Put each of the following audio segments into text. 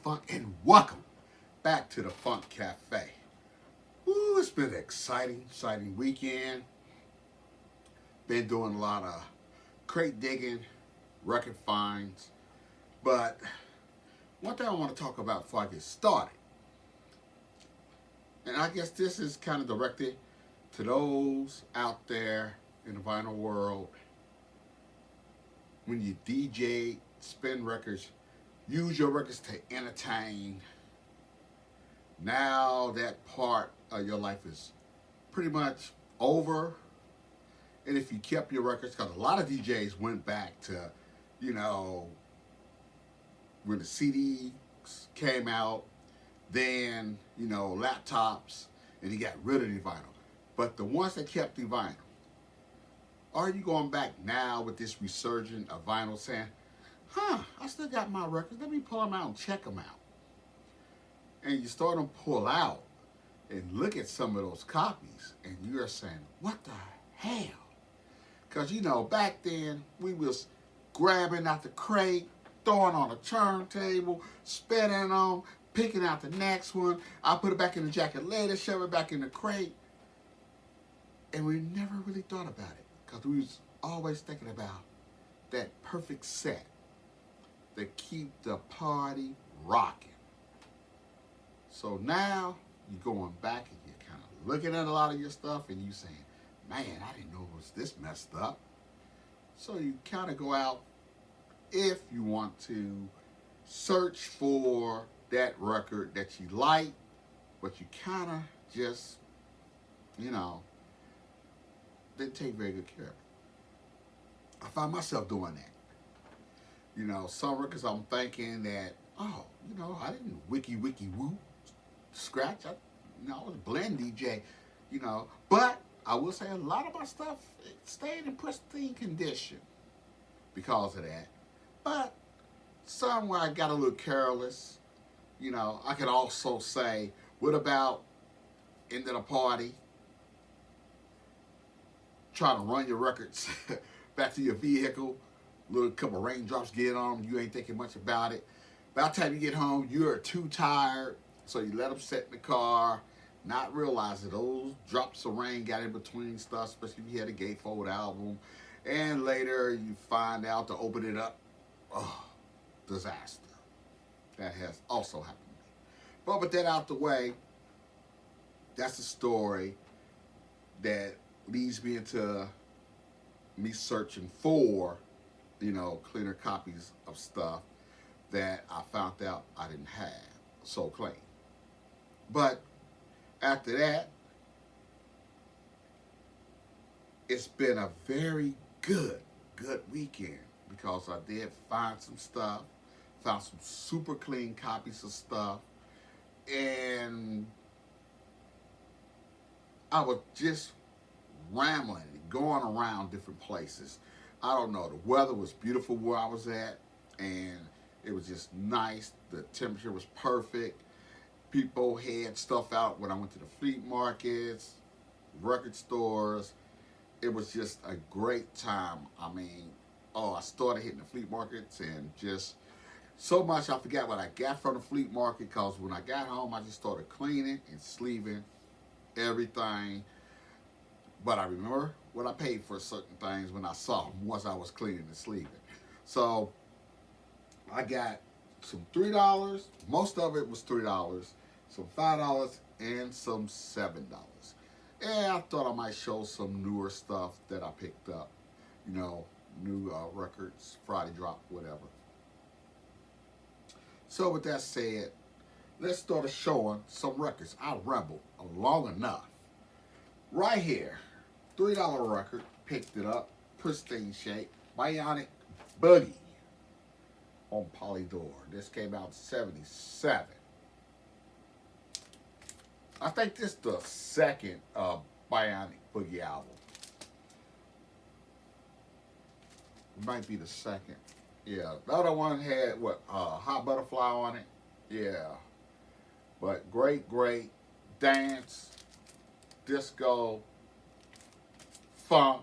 Funk, and welcome back to the Funk Cafe. Ooh, it's been an exciting weekend. Been doing a lot of crate digging, record finds. But one thing I want to talk about before I get started, and I guess this is kind of directed to those out there in the vinyl world. When you DJ, spin records, use your records to entertain. Now that part of your life is pretty much over. And if you kept your records, because a lot of DJs went back to, you know, when the CDs came out, then, laptops, and you got rid of the vinyl. But the ones that kept the vinyl, are you going back now with this resurgence of vinyl saying, I still got my records, let me pull them out and check them out. And you start to pull out and look at some of those copies, and you're saying, what the hell? Because, back then, we was grabbing out the crate, throwing on a turntable, spinning on, picking out the next one. I put it back in the jacket later, shove it back in the crate. And we never really thought about it, because we was always thinking about that perfect set that keep the party rocking. So now you're going back and you're kind of looking at a lot of your stuff and you saying, man, I didn't know it was this messed up. So you kind of go out, if you want to, search for that record that you like, but you kind of just, didn't take very good care of it. I find myself doing that. Some records I'm thinking that, I didn't wiki woo scratch. I was a blend DJ, But I will say a lot of my stuff stayed in pristine condition because of that. But some where I got a little careless, I could also say, what about end of the party, trying to run your records back to your vehicle, little couple raindrops get on them, you ain't thinking much about it. By the time you get home, you're too tired, so you let them sit in the car, not realizing those drops of rain got in between stuff, especially if you had a gatefold album. And later you find out to open it up, disaster. That has also happened to me. But with that out the way, that's the story that leads me into me searching for, cleaner copies of stuff that I found out I didn't have, so claim. But after that, it's been a very good weekend because I did find some stuff, found some super clean copies of stuff, and I was just rambling, going around different places. I don't know, the weather was beautiful where I was at, and it was just nice. The temperature was perfect. People had stuff out when I went to the flea markets, record stores. It was just a great time. I mean, I started hitting the flea markets and just so much I forgot what I got from the flea market, because when I got home, I just started cleaning and sleeving everything. But I remember what I paid for certain things when I saw them once I was cleaning and sleeving. So I got some $3. Most of it was $3. Some $5 and some $7. And I thought I might show some newer stuff that I picked up. New records, Friday drop, whatever. So with that said, let's start showing some records. I rambled long enough. Right here, $3 record, picked it up, pristine shape, Bionic Boogie on Polydor. This came out in '77. I think this is the second Bionic Boogie album. It might be the second. Yeah, the other one had Hot Butterfly on it. Yeah, but great dance, disco, funk.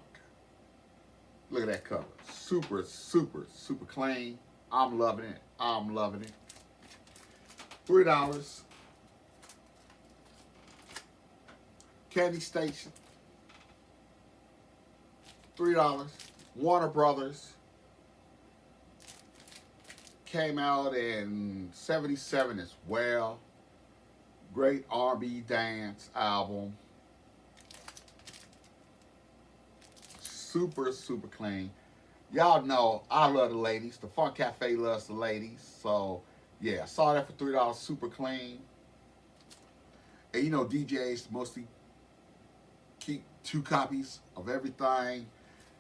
Look at that cover. Super clean. I'm loving it. $3. Candy Station, $3. Warner Brothers came out in '77 as well. Great R&B dance album. Super, super clean. Y'all know I love the ladies. The Funk Cafe loves the ladies. So, yeah, I saw that for $3. Super clean. And you know, DJs mostly keep 2 copies of everything.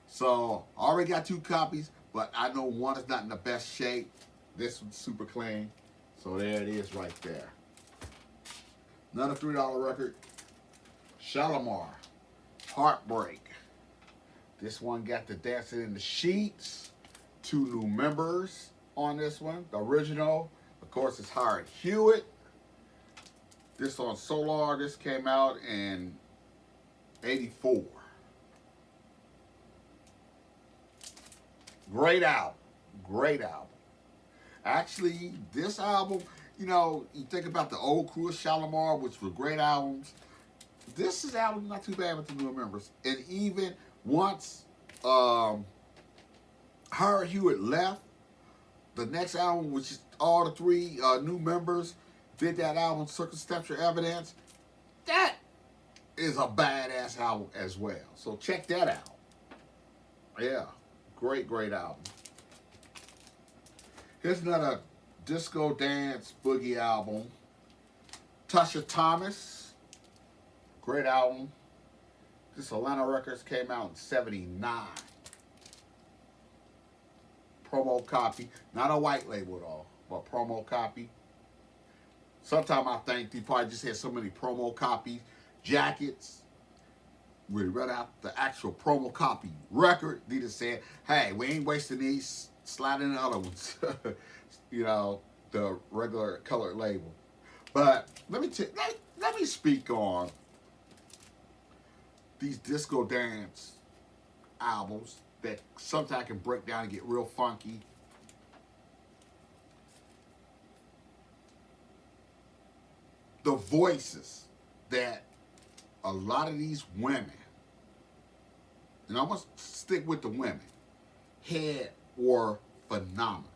So, I already got 2 copies, but I know one is not in the best shape. This one's super clean. So, there it is right there. Another $3 record. Shalamar, Heartbreak. This one got the Dancing in the Sheets. 2 new members on this one. The original, of course, is Howard Hewitt. This on Solar. This came out in '84. Great album. Great album. Actually, this album, you know, you think about the old crew of Shalamar, which were great albums. This is album not too bad with the new members. And even once Howard Hewitt left, the next album, which is all the 3 new members, did that album, Circumstantial Evidence. That is a badass album as well. So check that out. Yeah, great, great album. Here's another disco dance boogie album. Tasha Thomas, great album. This Atlanta Records came out in '79. Promo copy, not a white label at all, but promo copy. Sometimes I think they probably just had so many promo copy jackets. We read out the actual promo copy record. They just said, hey, we ain't wasting these, slide in the other ones. You know, the regular colored label. But let me speak on these disco dance albums that sometimes can break down and get real funky. The voices that a lot of these women, and I'm going to stick with the women, had were phenomenal.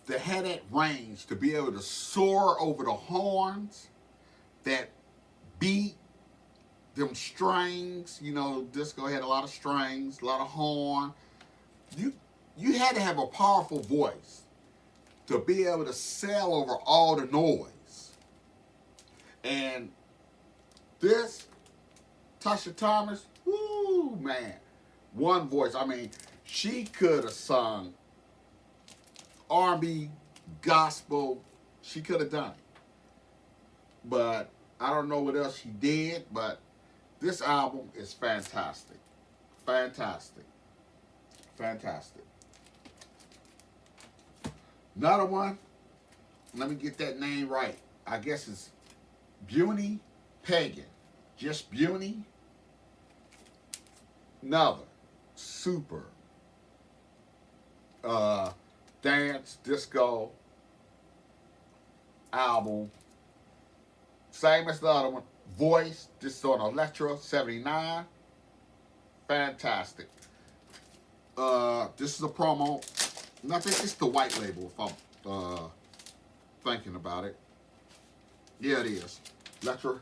They had that range to be able to soar over the horns, that beat, them strings. You know, disco had a lot of strings, a lot of horn. You had to have a powerful voice to be able to sail over all the noise. And this, Tasha Thomas, whoo, man, one voice. I mean, she could have sung R&B, gospel. She could have done it. But I don't know what else she did, but this album is fantastic. Fantastic. Fantastic. Another one, let me get that name right. I guess it's Beauty Pagan. Just Beauty. Another super dance, disco album. Same as the other one. Voice, this is on Electra 79. Fantastic. This is a promo. And I think it's the white label if I'm thinking about it. Yeah, it is. Electra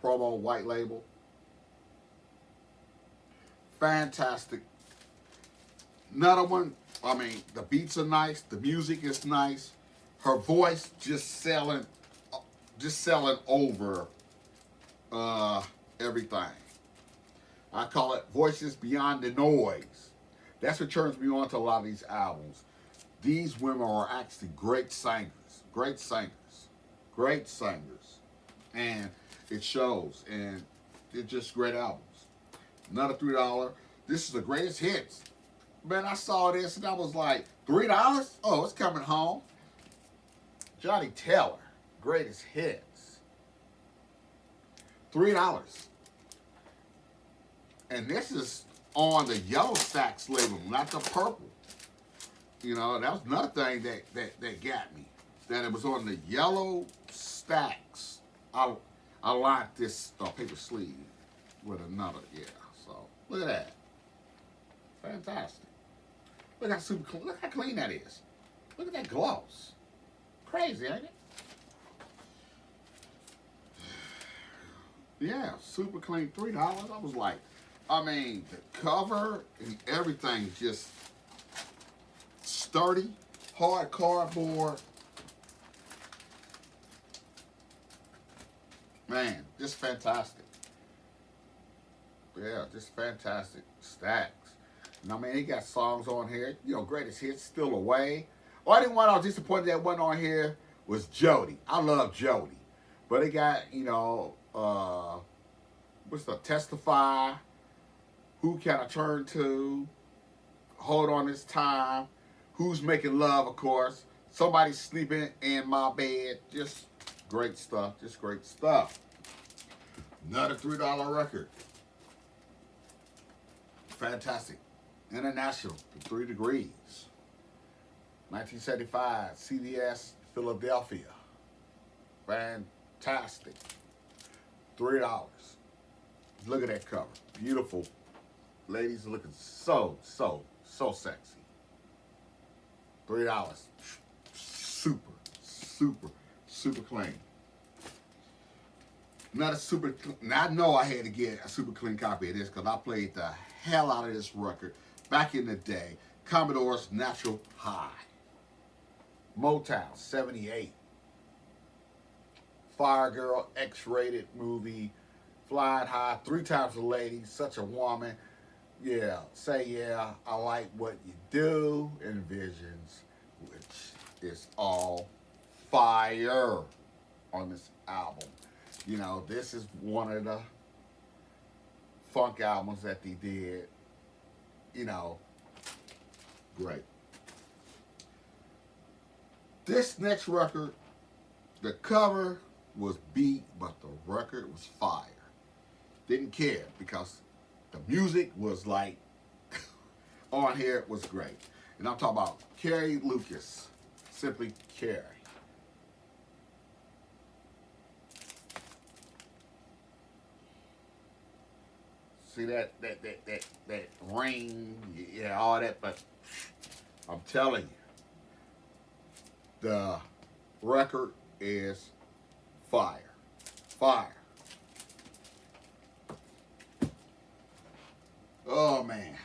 promo, white label. Fantastic. Another one, I mean, the beats are nice, the music is nice. Her voice just selling over everything. I call it voices beyond the noise. That's what turns me on to a lot of these albums. These women are actually great singers, great singers, great singers. And it shows, and they're just great albums. Another $3. This is the greatest hits. Man, I saw this and I was like, $3? Oh, it's coming home. Johnny Taylor, greatest hits. $3. And this is on the Yellow Stacks label, not the purple. You know, that was another thing that got me. that it was on the yellow stacks. I lined this paper sleeve with another, yeah. So look at that, fantastic. Look how clean that is. Look at that gloss. Crazy, ain't it? Yeah, super clean, $3. I was like, I mean, the cover and everything just sturdy, hard cardboard. Man, just fantastic. Yeah, just fantastic stacks. And I mean, he got songs on here. You know, greatest hits, Still Away. Only one I was disappointed that wasn't on here was Jody. I love Jody. But it got, you know, what's the Testify, Who Can I Turn To, Hold On This Time, Who's Making Love, of course, Somebody Sleeping in My Bed. Just great stuff. Just great stuff. Another $3 record. Fantastic. International, 3 Degrees. 1975, CVS, Philadelphia. Fantastic. $3. Look at that cover. Beautiful. Ladies looking so sexy. $3. Super clean. Not a super. Now I know I had to get a super clean copy of this because I played the hell out of this record back in the day. Commodore's Natural High. Motown, 78. Fire Girl, X-rated movie. Flying High, 3 Times a Lady, Such a Woman. Yeah, Say Yeah, I Like What You Do, and Visions, which is all fire on this album. You know, this is one of the funk albums that they did. You know, great. This next record, the cover was beat, but the record was fire. Didn't care because the music was like on here was great. And I'm talking about Carrie Lucas, Simply Carrie. See that ring, yeah, all that, but I'm telling you, the record is fire. Fire. Oh man.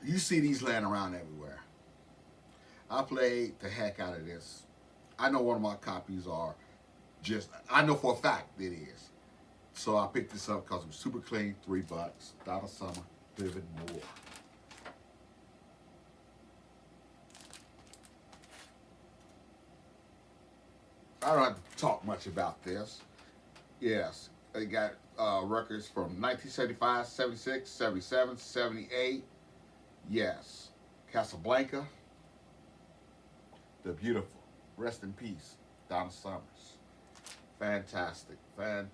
You see these laying around everywhere. I played the heck out of this. I know one of my copies are just, I know for a fact it is. So I picked this up because it was super clean, $3. Donna Summer, Vivid Moore. I don't have to talk much about this. Yes, they got records from 1975, 76, 77, 78. Yes, Casablanca, The Beautiful. Rest in peace, Donna Summers. Fantastic record.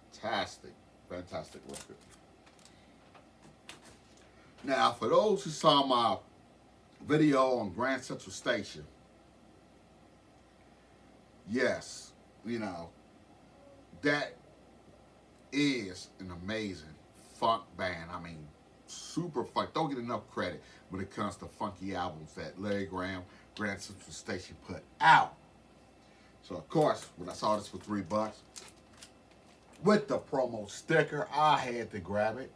Now, for those who saw my video on Grand Central Station, yes, you know, that is an amazing funk band. I mean, super funk. Don't get enough credit when it comes to funky albums that Larry Graham, Grand Central Station put out. So of course, when I saw this for $3, with the promo sticker, I had to grab it.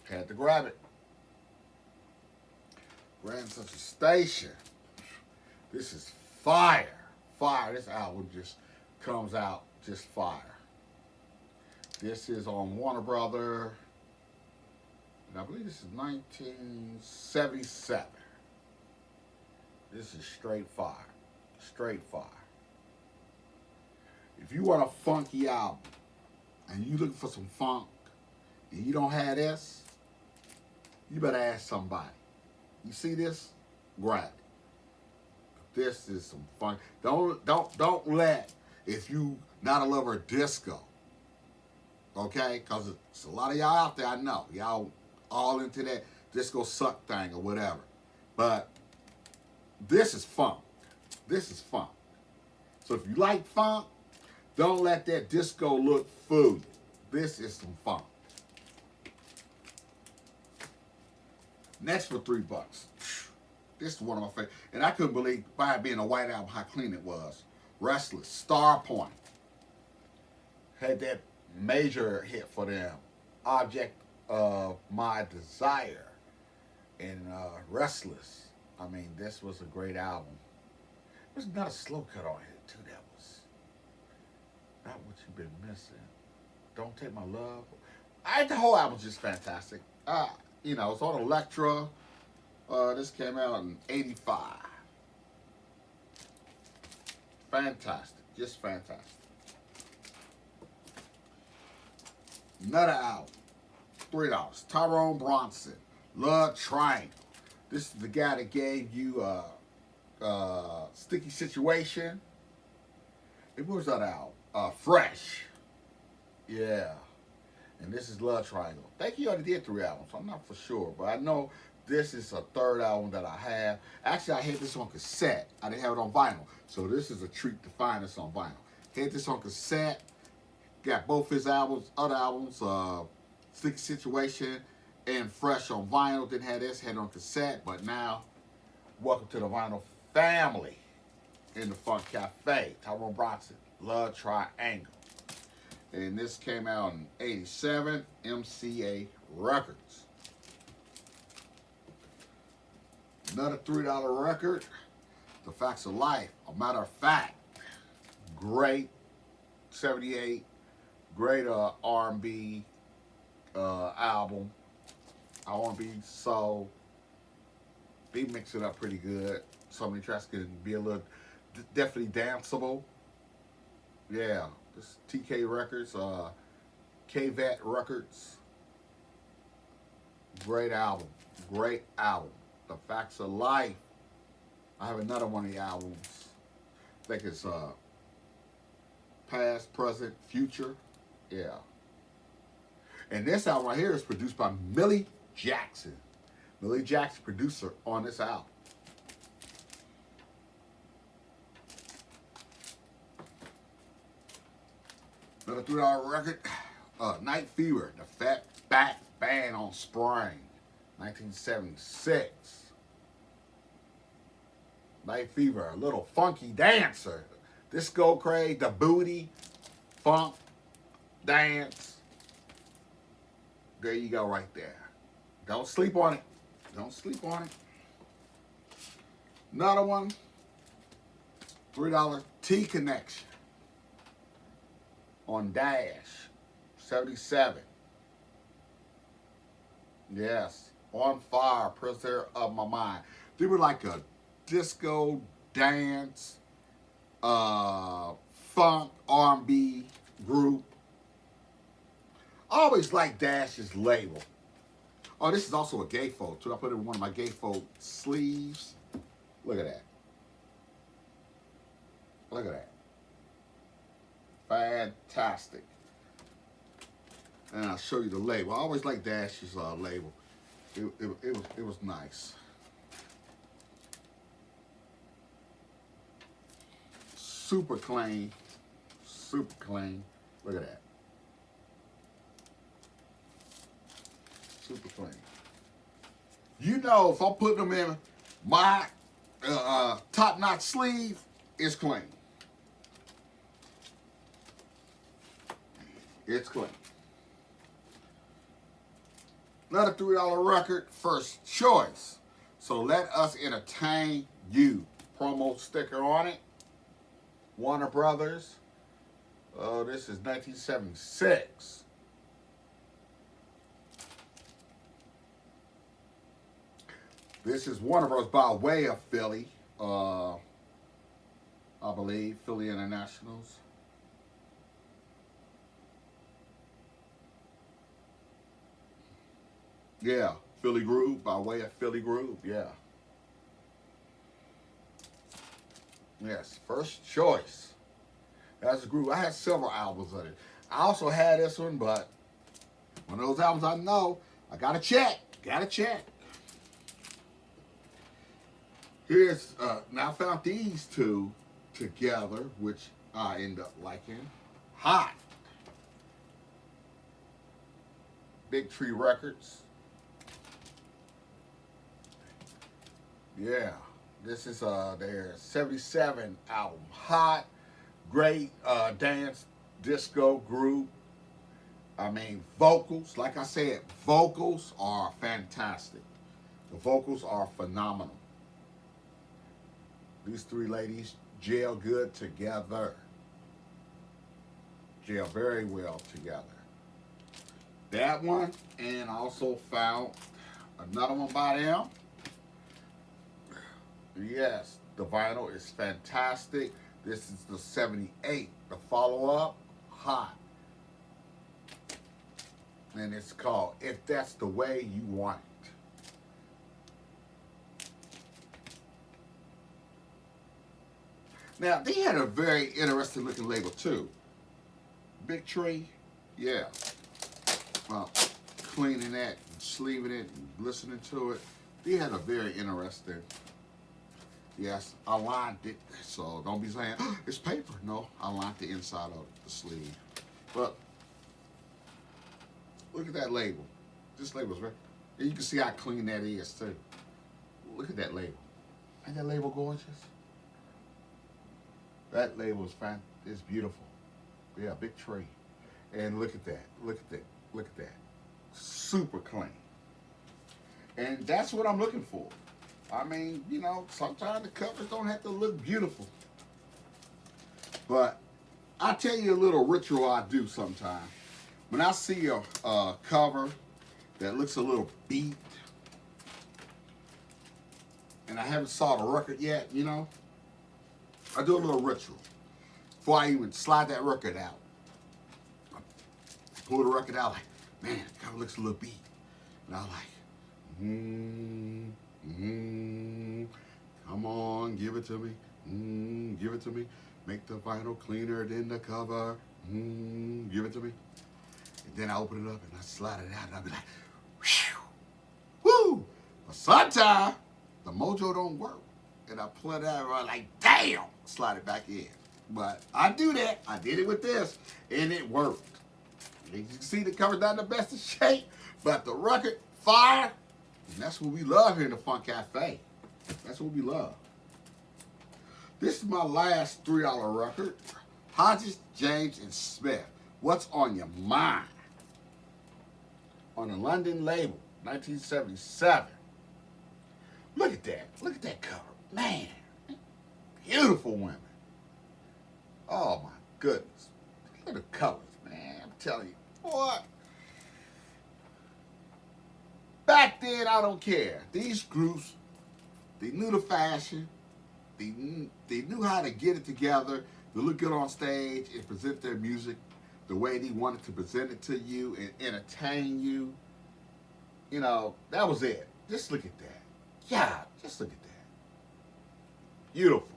Had to grab it. Grand Central Station. This is fire. Fire. This album just comes out just fire. This is on Warner Brother. And I believe this is 1977. This is straight fire. Straight fire. If you want a funky album and you looking for some funk and you don't have this, you better ask somebody. You see this? Grab it. This is some fun. Don't let, if you not a lover of disco, okay? Because it's a lot of y'all out there, I know. Y'all all into that disco suck thing or whatever. But this is funk. This is funk. So if you like funk, don't let that disco look fool you. This is some funk. Next for $3. This is one of my favorites. And I couldn't believe, by it being a white album, how clean it was. Restless, Star Point. Had that major hit for them. Object of My Desire. And Restless. I mean, this was a great album. There's not a slow cut on here, too. That was not what you've been missing. Don't Take My Love. The whole album's just fantastic. You know, it's on Elektra. This came out in '85. Fantastic. Just fantastic. Another album. $3. Tyrone Bronson. Love Triangle. This is the guy that gave you Sticky Situation. What was that album? Fresh. Yeah. And this is Love Triangle. I think he already did 3 albums, so I'm not for sure. But I know this is a 3rd album that I have. Actually, I had this on cassette. I didn't have it on vinyl. So this is a treat to find this on vinyl. Had this on cassette. Got both his albums, other albums, Sticky Situation and Fresh on vinyl. Didn't have this, had it on cassette. But now, welcome to the vinyl family in the Funk Cafe. Tyrone Bronson, Love Triangle. And this came out in '87, MCA Records. Another $3 record, The Facts of Life. A Matter of Fact. Great, '78, great R&B album. R&B, soul. They mix it up pretty good. So many tracks can be a little, definitely danceable. Yeah. This TK Records, KVAT Records. Great album. Great album. The Facts of Life. I have another one of the albums. I think it's Past, Present, Future. Yeah. And this album right here is produced by Millie Jackson. Millie Jackson, producer on this album. Another $3 record, Night Fever, the Fat Back Band on Spring, 1976. Night Fever, a little funky dancer. Disco craze, the booty, funk, dance. There you go right there. Don't sleep on it. Don't sleep on it. Another one, $3 T Connection. On Dash, 77. Yes, On Fire, Prisoner of My Mind. They were like a disco, dance, funk, R&B group. I always liked Dash's label. Oh, this is also a gatefold too. I put it in one of my gatefold sleeves. Look at that. Look at that. Fantastic. And I'll show you the label. I always like Dash's label. It was nice. Super clean. Super clean. Look at that. Super clean. You know, if I'm putting them in my top-notch sleeve, it's clean. It's clean. Another $3 record, First Choice. So Let Us Entertain You. Promo sticker on it. Warner Brothers. This is 1976. This is Warner Bros. By way of Philly. I believe. Philly Internationals. Yeah, Philly Groove, by way of Philly Groove, yeah. Yes, First Choice. That's a groove. I had several albums of it. I also had this one, but one of those albums I know, I gotta check. Gotta check. Here's, now I found these two together, which I end up liking. Hot. Big Tree Records. Yeah, this is their 77 album. Hot, great dance disco group. I mean, vocals, like I said, vocals are fantastic. The vocals are phenomenal. These three ladies gel good together. Gel very well together. That one, and I also found another one by them. Yes, the vinyl is fantastic. This is the 78, the follow-up, Hot. And it's called If That's the Way You Want It. Now, they had a very interesting looking label too. Big Tree, yeah. Well, cleaning that, and sleeving it, and listening to it. They had a very interesting, yes, I lined it, so don't be saying, oh, it's paper. No, I lined the inside of the sleeve. But, look at that label. This label's right. And you can see how clean that is too. Look at that label. Ain't that label gorgeous? That label is fine. It's beautiful. Yeah, Big Tree. And look at that. Look at that. Look at that. Super clean. And that's what I'm looking for. I mean, you know, sometimes the covers don't have to look beautiful. But I'll tell you a little ritual I do sometimes. When I see a cover that looks a little beat, and I haven't saw the record yet, you know, I do a little ritual before I even slide that record out. I pull the record out like, man, the cover looks a little beat. And I'm like, come on, give it to me. Give it to me. Make the vinyl cleaner than the cover. Give it to me. And then I open it up and I slide it out and I'll be like, whoo! But sometimes the mojo don't work. And I pull it out and I'm like, damn! Slide it back in. But I do that. I did it with this and it worked. You can see the cover's not in the best of shape, but the record, fire. And that's what we love here in the Funk Cafe. That's what we love. This is my last $3 record. Hodges, James, and Smith. What's on Your Mind? On the London label, 1977. Look at that. Look at that cover. Man. Beautiful women. Oh my goodness. Look at the colors, man. I'm telling you. What? Back then, I don't care. These groups, they knew the fashion. They knew how to get it together, to look good on stage and present their music the way they wanted to present it to you and entertain you. You know, that was it. Just look at that. Yeah, just look at that. Beautiful.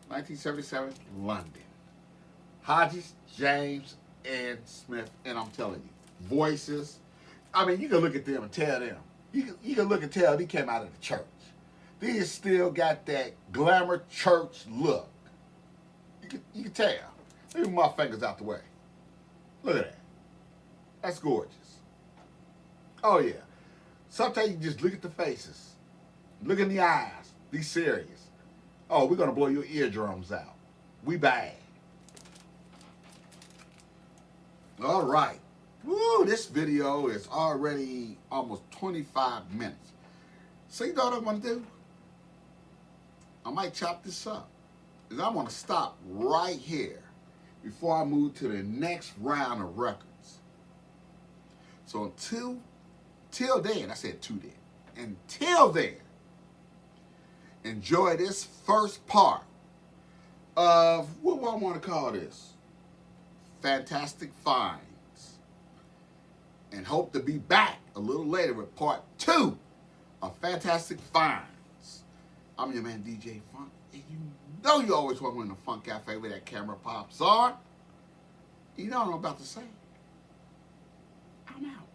1977, London. Hodges, James, and Smith, and I'm telling you, voices. I mean, you can look at them and tell them. You can look and tell they came out of the church. They still got that glamour church look. You can tell. Let me move my fingers out the way. Look at that. That's gorgeous. Oh yeah. Sometimes you just look at the faces. Look in the eyes. Be serious. Oh, we're going to blow your eardrums out. We bad. All right. Woo, this video is already almost 25 minutes. So you know what I'm going to do? I might chop this up. Because I'm going to stop right here before I move to the next round of records. So till then, I said to then. Until then, enjoy this first part of, what do I want to call this? Fantastic Finds. And hope to be back a little later with part 2 of Fantastic Finds. I'm your man, DJ Funk, and you know you always want to in the Funk Cafe where that camera pops on. You know what I'm about to say. I'm out.